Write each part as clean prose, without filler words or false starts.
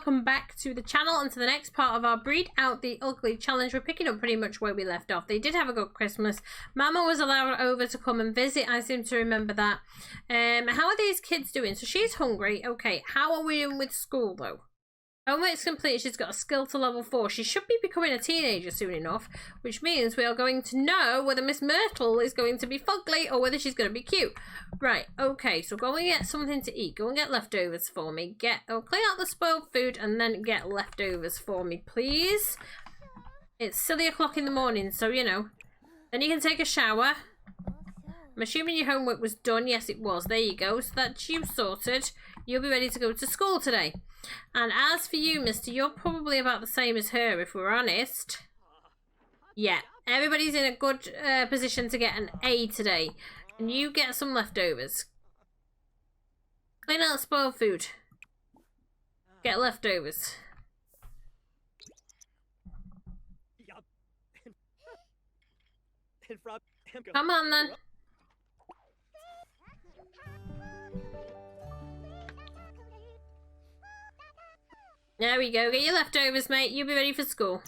welcome back to the channel and to the next part of our Breed Out the Ugly challenge. We're picking up pretty much where we left off. They did have a good Christmas. Mama was allowed over to come and visit. I seem to remember that. How are these kids doing? So she's hungry. Okay, how are we doing with school though? Homework's complete. She's got a skill to level 4. She should be becoming a teenager soon enough, which means we are going to know whether Miss Myrtle is going to be fugly or whether she's going to be cute. Right, okay, so go and get something to eat. Go and get leftovers for me. Clean out the spoiled food and then get leftovers for me, please. It's silly o'clock in the morning, so you know. Then you can take a shower. I'm assuming your homework was done. Yes, it was. There you go. So that's you sorted. You'll be ready to go to school today. And as for you, mister, you're probably about the same as her, if we're honest. Yeah, everybody's in a good position to get an A today. And you get some leftovers. Clean out spoiled food. Get leftovers. Come on then. There we go. Get your leftovers, mate. You'll be ready for school.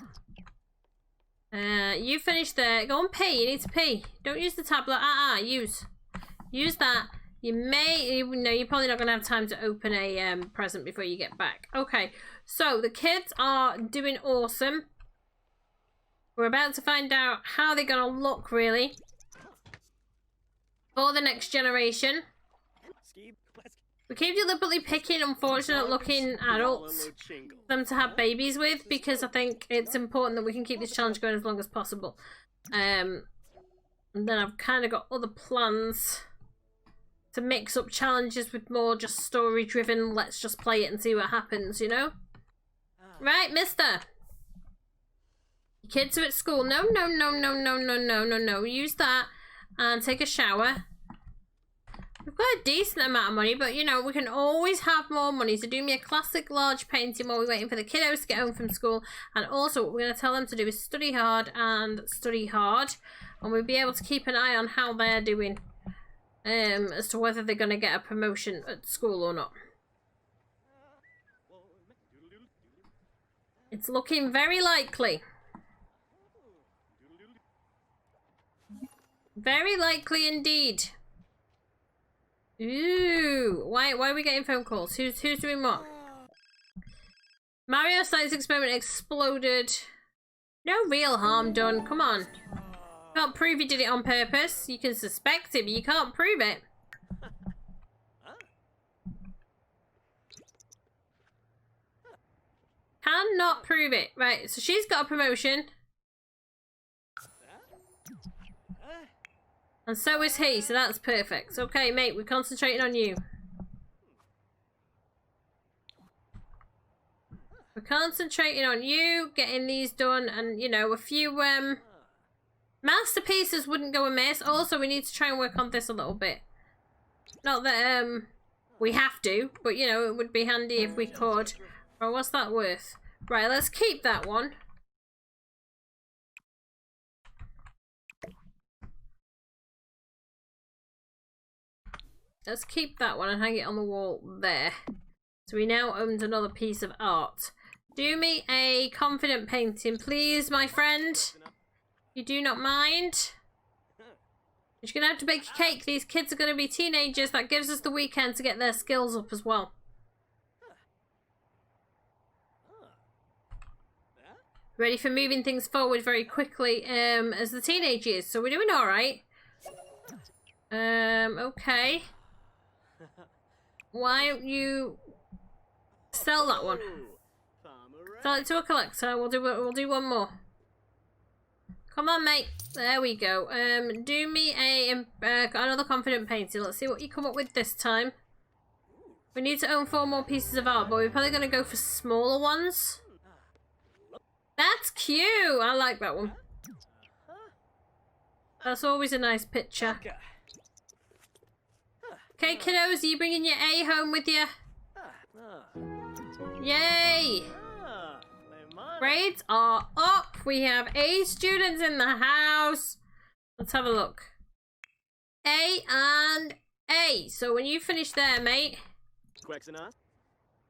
You finished there. Go and pee. You need to pee. Don't use the tablet. Use that. You're probably not going to have time to open a present before you get back. Okay. So the kids are doing awesome. We're about to find out how they're going to look, really, for the next generation. We keep deliberately picking unfortunate looking adults for them to have babies with because I think it's important that we can keep this challenge going as long as possible. And then I've kind of got other plans to mix up challenges with more just story driven. Let's just play it and see what happens, you know? Right, mister. Your kids are at school. No. Use that and take a shower. We've got a decent amount of money, but you know, we can always have more money. So do me a classic large painting while we're waiting for the kiddos to get home from school. And also what we're going to tell them to do is study hard and study hard. And we'll be able to keep an eye on how they're doing. As to whether they're going to get a promotion at school or not. It's looking very likely. Very likely indeed. Ooh, why are we getting phone calls? Who's doing what? Mario science experiment exploded. No real harm done. Come on. Can't prove you did it on purpose. You can suspect it, but you can't prove it. Cannot prove it. Right, so she's got a promotion. And so is he, so that's perfect. Okay, mate, we're concentrating on you. We're concentrating on you, getting these done, and, you know, a few, masterpieces wouldn't go amiss. Also, we need to try and work on this a little bit. Not that, we have to, but, you know, it would be handy if we could. Well, what's that worth? Right, let's keep that one. Let's keep that one and hang it on the wall there. So we now own another piece of art. Do me a confident painting, please, my friend. You do not mind. You're going to have to bake a cake. These kids are going to be teenagers. That gives us the weekend to get their skills up as well. Ready for moving things forward very quickly as the teenage years. So we're doing all right. Okay. Why don't you sell that one? Sell it to a collector. We'll do one more. Come on, mate. There we go. Do me another confident painting. Let's see what you come up with this time. We need to own 4 more pieces of art, but we're probably going to go for smaller ones. That's cute. I like that one. That's always a nice picture. Okay, kiddos, are you bringing your A home with you? Yay! Grades are up. We have A students in the house. Let's have a look. A and A. So when you finish there, mate,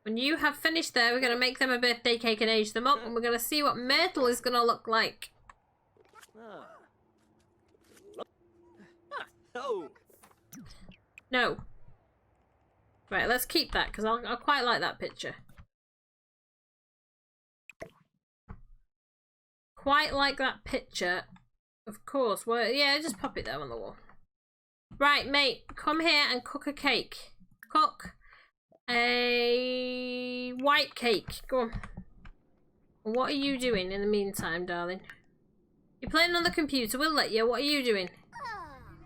When you have finished there, we're going to make them a birthday cake and age them up, and we're going to see what Myrtle is going to look like. No. Right, let's keep that, because I'll quite like that picture. Quite like that picture. Of course. Well, yeah, just pop it there on the wall. Right, mate, come here and cook a cake. Cook a white cake. Go on. What are you doing in the meantime, darling? You're playing on the computer. We'll let you. What are you doing?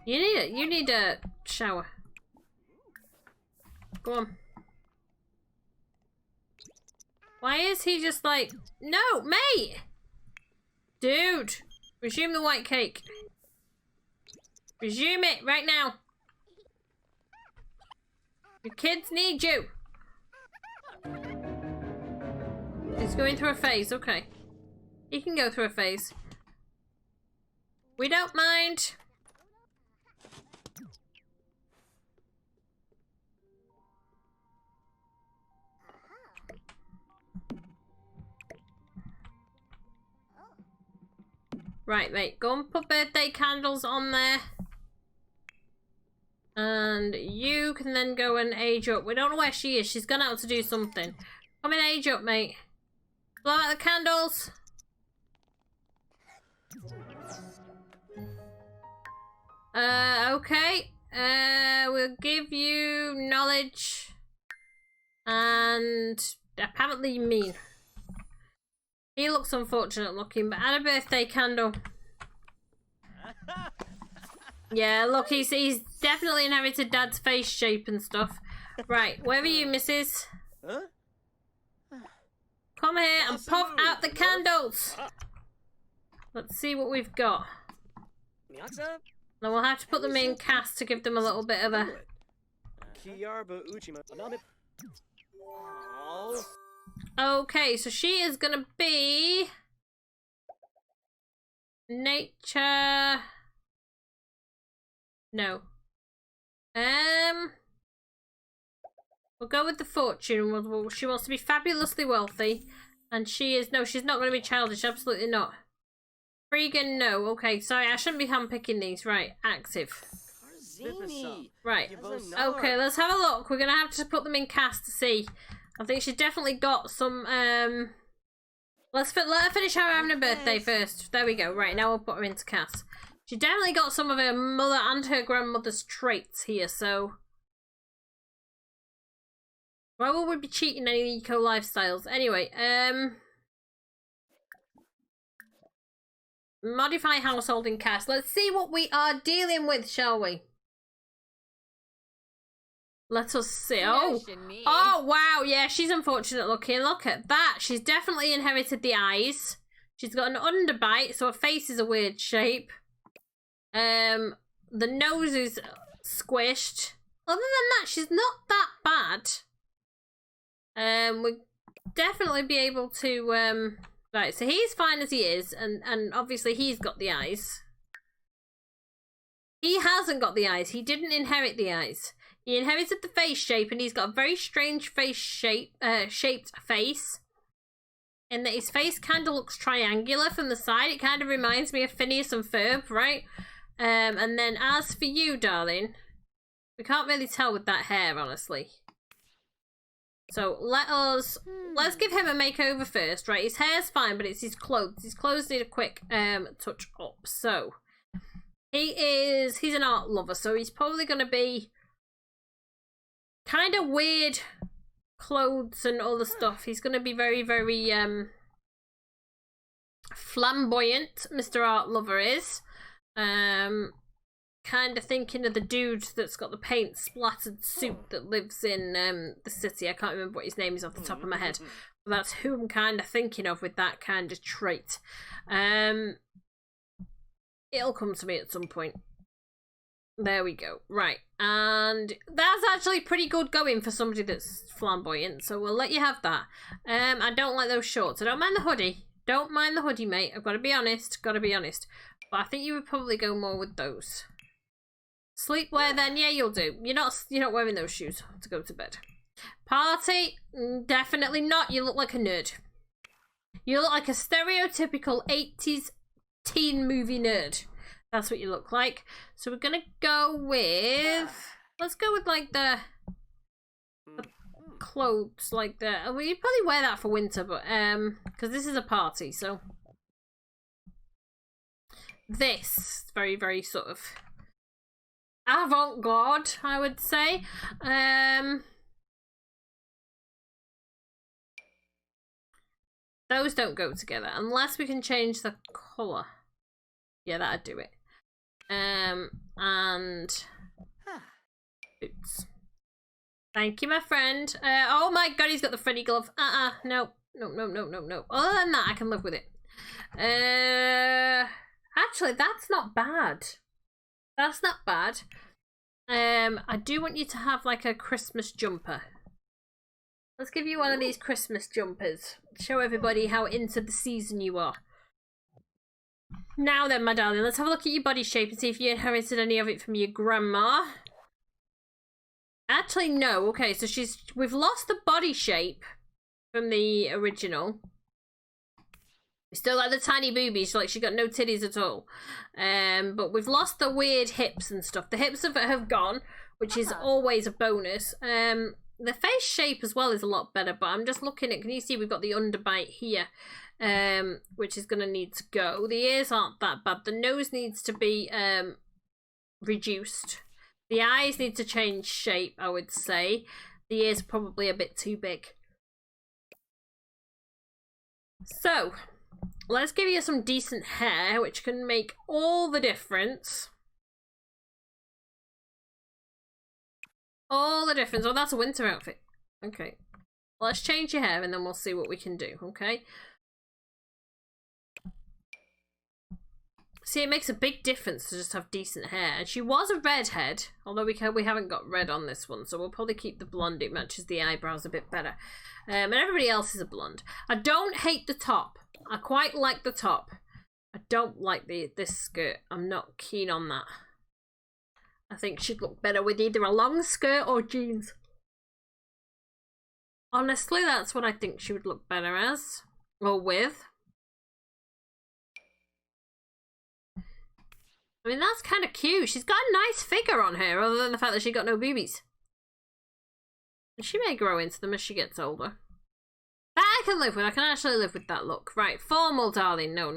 You need a shower. Go on. Why is he just like... No, mate! Dude! Resume the white cake. Resume it right now. Your kids need you. He's going through a phase. Okay. He can go through a phase. We don't mind. Right, mate, go and put birthday candles on there. And you can then go and age up. We don't know where she is. She's gone out to do something. Come and age up, mate. Blow out the candles. Okay. We'll give you knowledge. And apparently mean. He looks unfortunate looking, but add a birthday candle. Yeah, look, he's definitely inherited Dad's face shape and stuff. Right, where are you, missus? Come here and pop out the candles. Let's see what we've got. Now we'll have to put them in cast to give them a little bit of a... Okay, so she is gonna be... Nature... No. We'll go with the fortune. She wants to be fabulously wealthy. And she is... No, she's not going to be childish. Absolutely not. Freegan, no. Okay, sorry. I shouldn't be handpicking these. Right, active. Right. Okay, let's have a look. We're going to have to put them in cast to see. I think she's definitely got some... let her finish having a birthday first. There we go. Right, now we'll put her into cast. She definitely got some of her mother and her grandmother's traits here, so... Why would we be cheating any eco lifestyles? Anyway, modify household in cast. Let's see what we are dealing with, shall we? Let us see. Oh, wow, yeah, she's unfortunate looking. Look at that. She's definitely inherited the eyes. She's got an underbite, so her face is a weird shape. The nose is squished. Other than that, she's not that bad. We'll definitely be able to, right, so he's fine as he is, and obviously he's got the eyes. He hasn't got the eyes. He didn't inherit the eyes. He inherited the face shape, and he's got a very strange face shape, shaped face. In that his face kind of looks triangular from the side. It kind of reminds me of Phineas and Ferb, right? And then as for you, darling, we can't really tell with that hair, honestly. So let's give him a makeover first, right? His hair's fine, but it's his clothes. His clothes need a quick touch up. So he's an art lover, so he's probably going to be kind of weird clothes and all the stuff. He's going to be very, very flamboyant, Mr. Art Lover is. Kind of thinking of the dude that's got the paint splattered suit that lives in the city. I can't remember what his name is off the top of my head. But that's who I'm kind of thinking of with that kind of trait. It'll come to me at some point. There we go. Right. And that's actually pretty good going for somebody that's flamboyant. So we'll let you have that. I don't like those shorts. I don't mind the hoodie. Don't mind the hoodie, mate. I've got to be honest. Got to be honest. But I think you would probably go more with those. Sleepwear then, yeah, you'll do. You're not wearing those shoes to go to bed. Party? Definitely not. You look like a nerd. You look like a stereotypical 80s teen movie nerd. That's what you look like. So we're gonna go with... Let's go with like the clothes, like the... Well, you'd probably wear that for winter, but because this is a party, so this very, very sort of avant-garde, I would say. Those don't go together unless we can change the colour. Yeah, that'd do it. And boots. Thank you, my friend. Oh my god, he's got the Freddy glove. No. Other than that, I can live with it. Actually, that's not bad. That's not bad. I do want you to have like a Christmas jumper. Let's give you one of these Christmas jumpers. Show everybody how into the season you are. Now then, my darling, let's have a look at your body shape and see if you inherited any of it from your grandma. Actually, no. Okay, so we've lost the body shape from the original. We still like the tiny boobies, like she got no titties at all. But we've lost the weird hips and stuff. The hips have gone, which is always a bonus. The face shape as well is a lot better, but I'm just looking at, can you see we've got the underbite here, which is going to need to go. The ears aren't that bad. The nose needs to be reduced. The eyes need to change shape, I would say. The ears are probably a bit too big. So, let's give you some decent hair, which can make all the difference. All the difference. Oh, that's a winter outfit. Okay. Let's change your hair and then we'll see what we can do, okay? See, it makes a big difference to just have decent hair. And she was a redhead, although we haven't got red on this one, so we'll probably keep the blonde. It matches the eyebrows a bit better. And everybody else is a blonde. I don't hate the top. I quite like the top. I don't like this skirt. I'm not keen on that. I think she'd look better with either a long skirt or jeans. Honestly, that's what I think she would look better as. Or with. I mean, that's kind of cute. She's got a nice figure on her, other than the fact that she got no boobies. And she may grow into them as she gets older. That I can live with. I can actually live with that look. Right, formal, darling. No.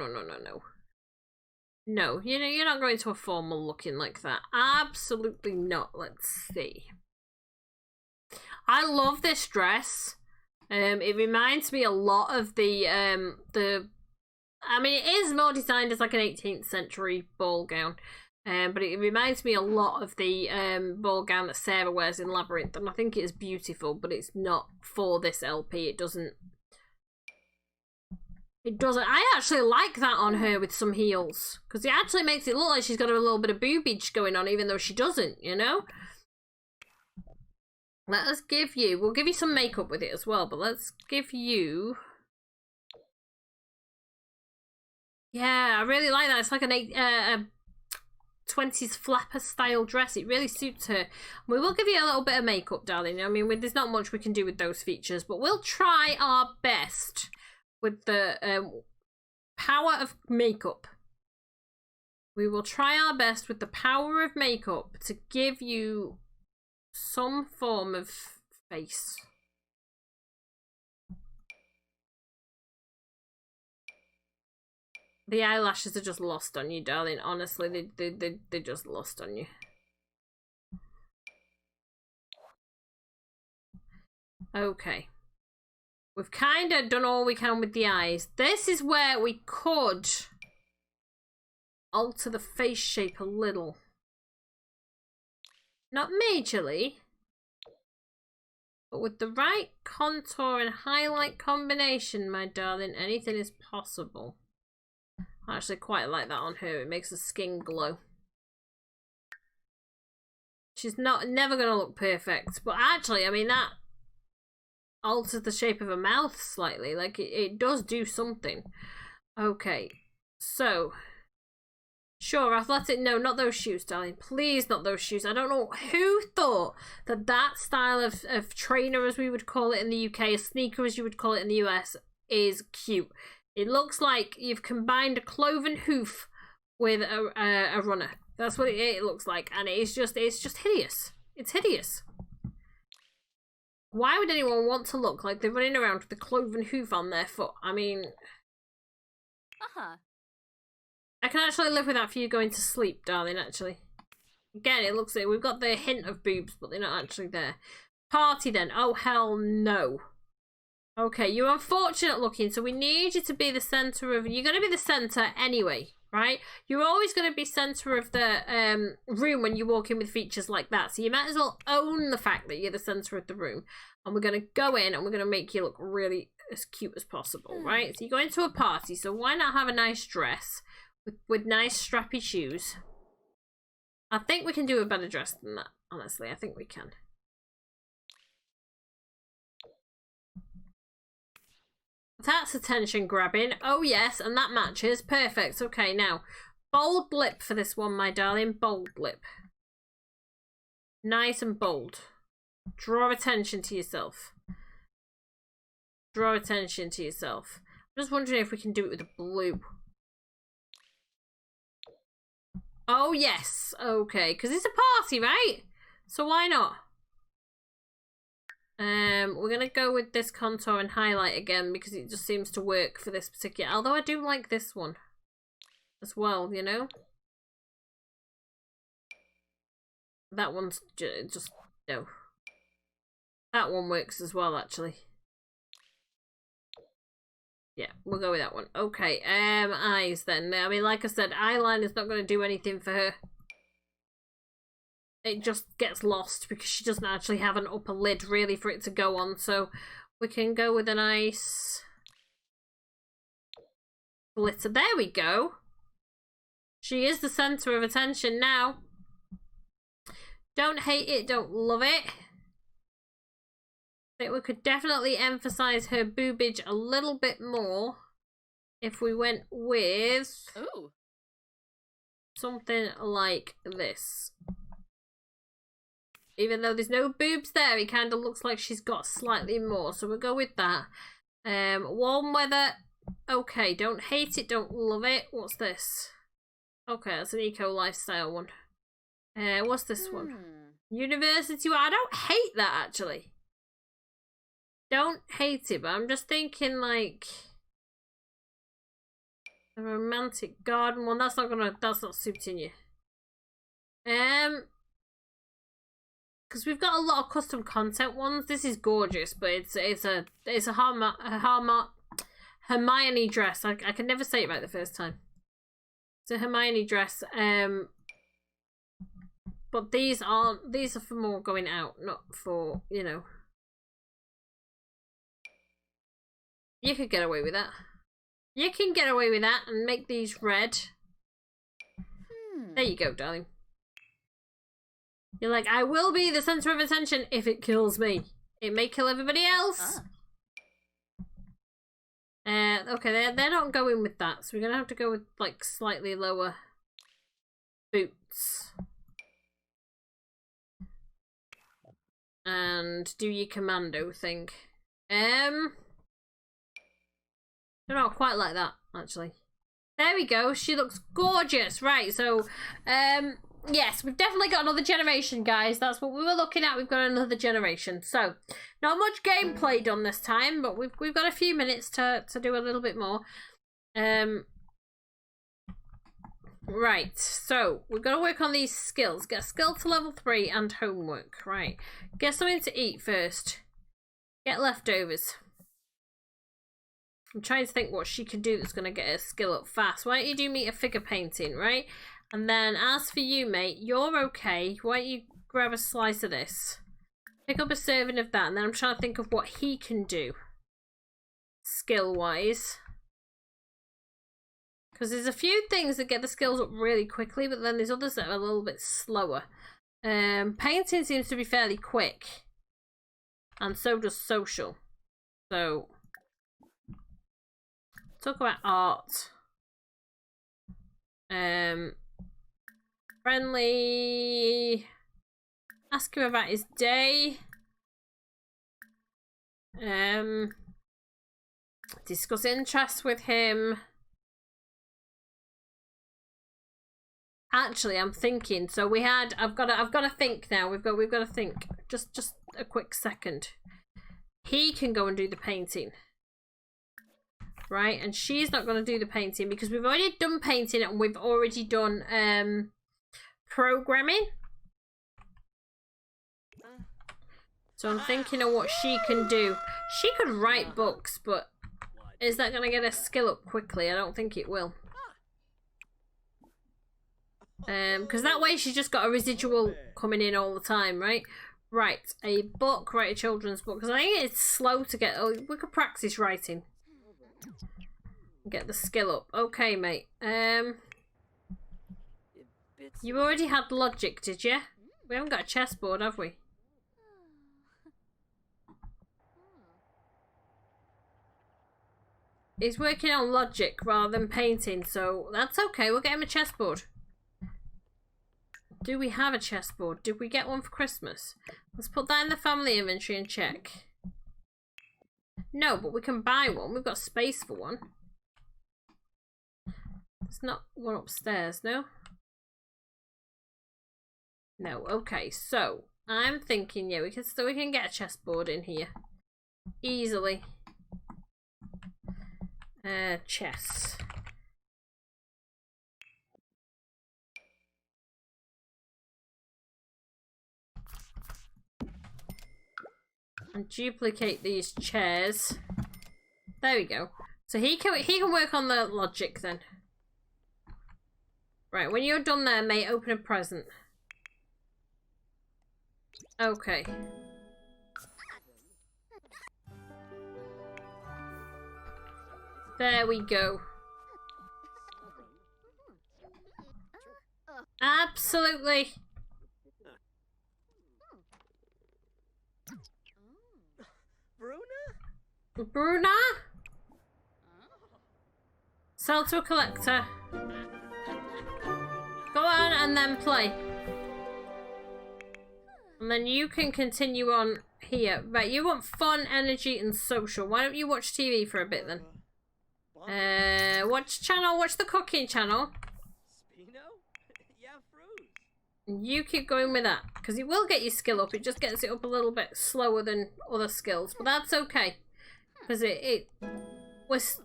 No, you're not going to a formal looking like that. Absolutely not. Let's see. I love this dress. It reminds me a lot of the I mean, it is more designed as like an 18th century ball gown. But it reminds me a lot of the ball gown that Sarah wears in Labyrinth. And I think it is beautiful, but it's not for this LP. It doesn't. I actually like that on her with some heels. Because it actually makes it look like she's got a little bit of boobage going on, even though she doesn't, you know? We'll give you some makeup with it as well, but let's give you... Yeah, I really like that. It's like a 20s flapper style dress. It really suits her. We will give you a little bit of makeup, darling. I mean, there's not much we can do with those features, but we'll try our best with the power of makeup. We will try our best with the power of makeup to give you some form of face. The eyelashes are just lost on you, darling. Honestly, they're just lost on you. Okay. We've kind of done all we can with the eyes. This is where we could alter the face shape a little. Not majorly, but with the right contour and highlight combination, my darling, anything is possible. I actually quite like that on her. It makes the skin glow. She's never going to look perfect, but actually, I mean, that alters the shape of her mouth slightly. Like, it does do something. Okay, so Sure, athletic. No, not those shoes, darling. Please, not those shoes. I don't know who thought that that style of trainer, as we would call it in the UK, a sneaker, as you would call it in the US, is cute. It looks like you've combined a cloven hoof with a runner. That's what it looks like, and it's just hideous. It's hideous. Why would anyone want to look like they're running around with a cloven hoof on their foot? I mean... I can actually live with that for you going to sleep, darling, actually. Again, it looks like we've got the hint of boobs, but they're not actually there. Party, then. Oh, hell no. Okay, you're unfortunate looking, so we need you to be the centre of... You're going to be the centre anyway, right? You're always going to be centre of the room when you walk in with features like that, so you might as well own the fact that you're the centre of the room. And we're going to go in and we're going to make you look really as cute as possible, right? So you're going to a party, so why not have a nice dress with nice strappy shoes? I think we can do a better dress than that, honestly. I think we can. That's attention grabbing. Oh yes, and that matches. Perfect. Okay, now, bold lip for this one, my darling. Bold lip. Nice and bold. Draw attention to yourself. Draw attention to yourself. I'm just wondering if we can do it with a blue. Oh yes, okay, because it's a party, right? So why not? We're gonna go with this contour and highlight again because it just seems to work for this particular. Although I do like this one as well, you know. That one's just no. That one works as well, actually. Yeah, we'll go with that one. Okay, eyes then. I mean, like I said, eyeliner's not going to do anything for her. It just gets lost because she doesn't actually have an upper lid, really, for it to go on. So we can go with a nice glitter. There we go. She is the centre of attention now. Don't hate it, don't love it. I think we could definitely emphasise her boobage a little bit more if we went with something like this. Even though there's no boobs there, it kind of looks like she's got slightly more. So we'll go with that. Warm weather. Okay, don't hate it, don't love it. What's this? Okay, that's an eco lifestyle one. What's this one? University. I don't hate that, actually. Don't hate it, but I'm just thinking like a romantic garden one. That's not suiting you. Because we've got a lot of custom content ones. This is gorgeous, but it's a Hermione dress. I can never say it right the first time. It's a Hermione dress. But these are for more going out, not for, you know. You could get away with that. You can get away with that and make these red. There you go, darling. You're like, I will be the centre of attention if it kills me. It may kill everybody else. Okay, they're not going with that, so we're gonna have to go with like slightly lower boots. And do your commando thing. They're not quite like that, actually. There we go. She looks gorgeous. Right, so, yes, we've definitely got another generation, guys. That's what we were looking at. We've got another generation. So, not much gameplay done this time, but we've got a few minutes to do a little bit more. Right, so we've got to work on these skills. Get a skill to level 3 and homework. Right, get something to eat first. Get leftovers. I'm trying to think what she could do that's going to get her skill up fast. Why don't you do me a figure painting, right? And then as for you, mate, you're okay. Why don't you grab a slice of this? Pick up a serving of that, and then I'm trying to think of what he can do. Skill-wise. Because there's a few things that get the skills up really quickly, but then there's others that are a little bit slower. Painting seems to be fairly quick. And so does social. So... talk about art. Friendly. Ask him about his day. Discuss interests with him. Actually, I'm thinking. So we had. I've got to think now. We've got to think. Just a quick second. He can go and do the painting, right? And she's not going to do the painting because we've already done painting and we've already done programming. So I'm thinking of what she can do. She could write books, but is that going to get her skill up quickly? I don't think it will. Because that way she's just got a residual coming in all the time, right? Right, a book, write a children's book. Because I think it's slow to get... Oh, we could practice writing. Get the skill up. Okay, mate. You already had logic, did you? We haven't got a chessboard, have we? He's working on logic rather than painting, so that's okay. We'll get him a chessboard. Do we have a chessboard? Did we get one for Christmas? Let's put that in the family inventory and check. No, but we can buy one. We've got space for one. There's not one upstairs, no? No, okay. So, I'm thinking, yeah, we can get a chessboard in here. Easily. Chess. And duplicate these chairs. There we go. So he can work on the logic then. Right, when you're done there, mate, open a present. Okay. There we go. Absolutely. Bruna? Sell to a collector. Go on and then play. And then you can continue on here. Right, you want fun, energy, and social. Why don't you watch TV for a bit then? Watch channel, watch the cooking channel. You keep going with that, because it will get your skill up. It just gets it up a little bit slower than other skills, but that's okay. Because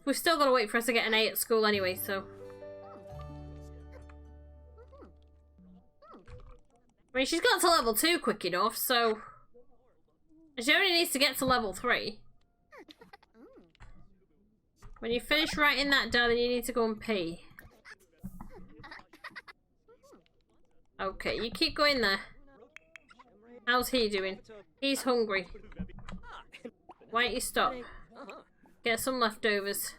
we've still got to wait for us to get an A at school anyway, so. I mean, she's got to level 2 quick enough, so. She only needs to get to level 3. When you finish writing that down, then you need to go and pee. Okay, you keep going there. How's he doing? He's hungry. Why don't you stop? Get some leftovers.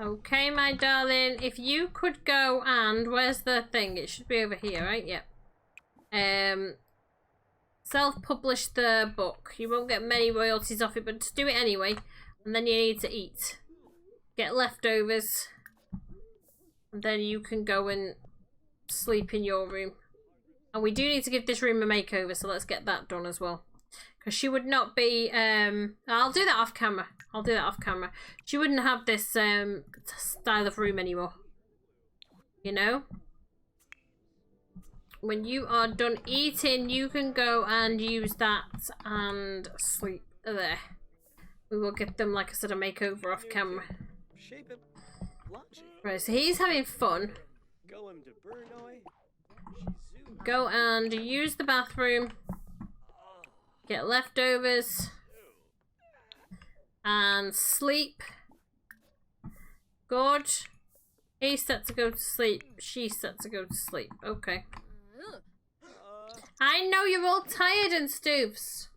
Okay, my darling. If you could go and... Where's the thing? It should be over here, right? Yep. Self-publish the book. You won't get many royalties off it, but just do it anyway. And then you need to eat. Get leftovers. And then you can go and sleep in your room. And we do need to give this room a makeover, so let's get that done as well. Because she would not be... I'll do that off camera. I'll do that off camera. She wouldn't have this style of room anymore. You know? When you are done eating, you can go and use that and sleep there. We will give them, like I said, a makeover off camera. Right, so he's having fun. Go and use the bathroom. Get leftovers. And sleep. Good. He's set to go to sleep. She's set to go to sleep. Okay. I know you're all tired and stoofs.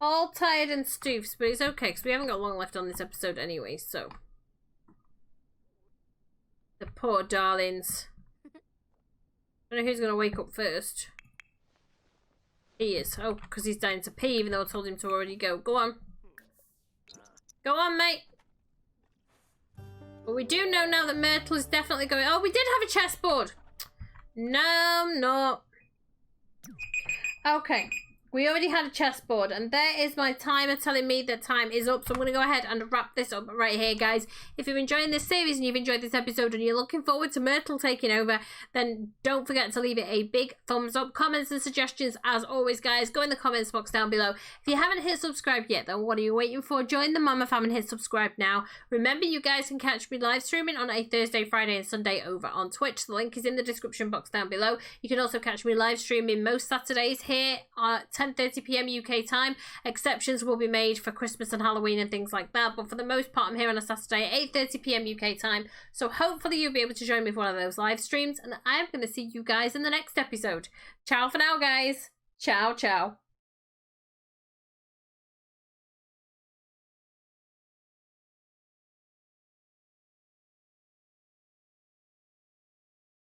All tired and stoofs, but it's okay because we haven't got long left on this episode anyway, so. The poor darlings. I don't know who's going to wake up first. He is. Oh, because he's dying to pee, even though I told him to already go. Go on. Go on, mate. But we do know now that Myrtle is definitely going... Oh, we did have a chessboard. No, no. Okay. We already had a chessboard, and there is my timer telling me that time is up. So I'm going to go ahead and wrap this up right here, guys. If you're enjoying this series and you've enjoyed this episode and you're looking forward to Myrtle taking over, then don't forget to leave it a big thumbs up. Comments and suggestions, as always, guys, go in the comments box down below. If you haven't hit subscribe yet, then what are you waiting for? Join the Mama Fam and hit subscribe now. Remember, you guys can catch me live streaming on a Thursday, Friday, and Sunday over on Twitch. The link is in the description box down below. You can also catch me live streaming most Saturdays here at 10:30 p.m. UK time. Exceptions will be made for Christmas and Halloween and things like that, but for the most part I'm here on a Saturday at 8:30 p.m. UK time, so hopefully you'll be able to join me for one of those live streams, and I am going to see you guys in the next episode. Ciao for now, guys. Ciao, ciao.